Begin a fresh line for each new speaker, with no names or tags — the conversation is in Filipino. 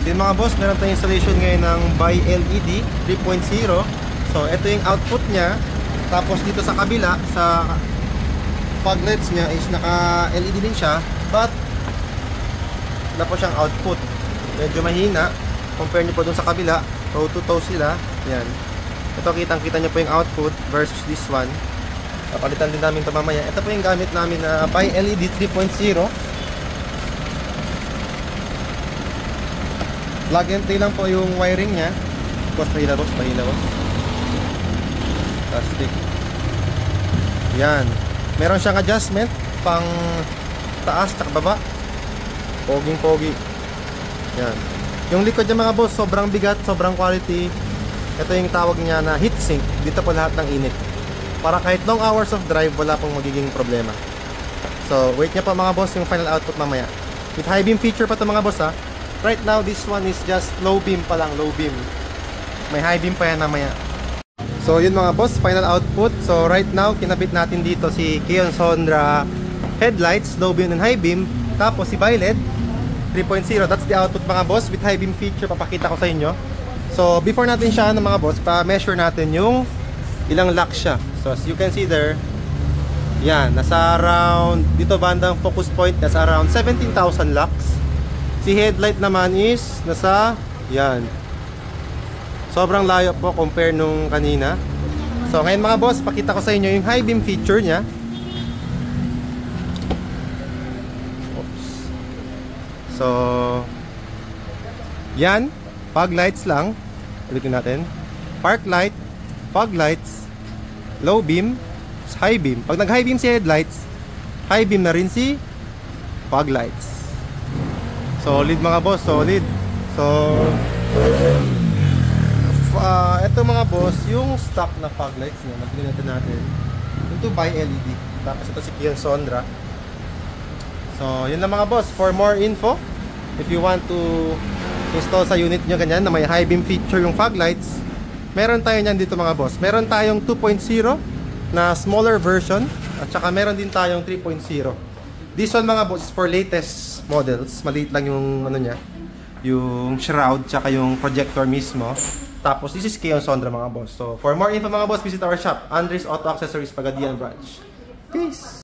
So yung mga boss, meron tayong installation ngayon ng BiLED 3.0. So ito yung output niya. Tapos dito sa kabila, sa fog lights niya is naka LED din siya, but wala po siyang output. Medyo mahina. Compare nyo po dun sa kabila, toe to toe sila. Yan. Ito kitang-kita nyo po yung output versus this one. Papalitan din namin ito mamaya. Ito po yung gamit namin na BiLED 3.0. Plug and play lang po yung wiring nya. Boss, pahila boss. Plastic. Yan. Meron siyang adjustment pang taas at baba. Poging-pogi. Yan. Yung likod niya mga boss, sobrang bigat, sobrang quality. Ito yung tawag niya na heat sink. Dito po lahat ng init. Para kahit long hours of drive, wala pong magiging problema. So, wait niya pa mga boss yung final output mamaya. With high beam feature pa ito mga boss ha. Right now, this one is just low beam pa lang, low beam. May high beam pa yan mamaya. So, yun mga boss, final output. So, right now, kinabit natin dito si Kion Sonra headlights, low beam and high beam. Tapos si BiLED 3.0, that's the output mga boss with high beam feature, papakita ko sa inyo. So before natin siya mga boss, pa-measure natin yung ilang lux siya. So as you can see there, yan, nasa around, dito bandang focus point, nasa around 17,000 lux. Si headlight naman is nasa, yan, sobrang layo po compare nung kanina. So ngayon mga boss, pakita ko sa inyo yung high beam feature nya. So, yan, fog lights lang. Ulitin natin. Park light, fog lights, low beam, high beam. Pag nag-high beam si headlights, high beam na rin si fog lights. Solid mga boss, solid. So, ito mga boss, yung stock na fog lights niya, napilitan natin. Ito BiLED. Tapos ito si Kion Sonra. So, yun lang mga boss. For more info, if you want to install sa unit nyo ganyan na may high beam feature yung fog lights, meron tayo nyan dito mga boss. Meron tayong 2.0 na smaller version at saka meron din tayong 3.0. This one mga boss is for latest models. Maliit lang yung ano nya, yung shroud tsaka yung projector mismo. Tapos this is Kion Sonra mga boss. So for more info mga boss, visit our shop, Andres Auto Accessories, Pagadian Branch. Peace!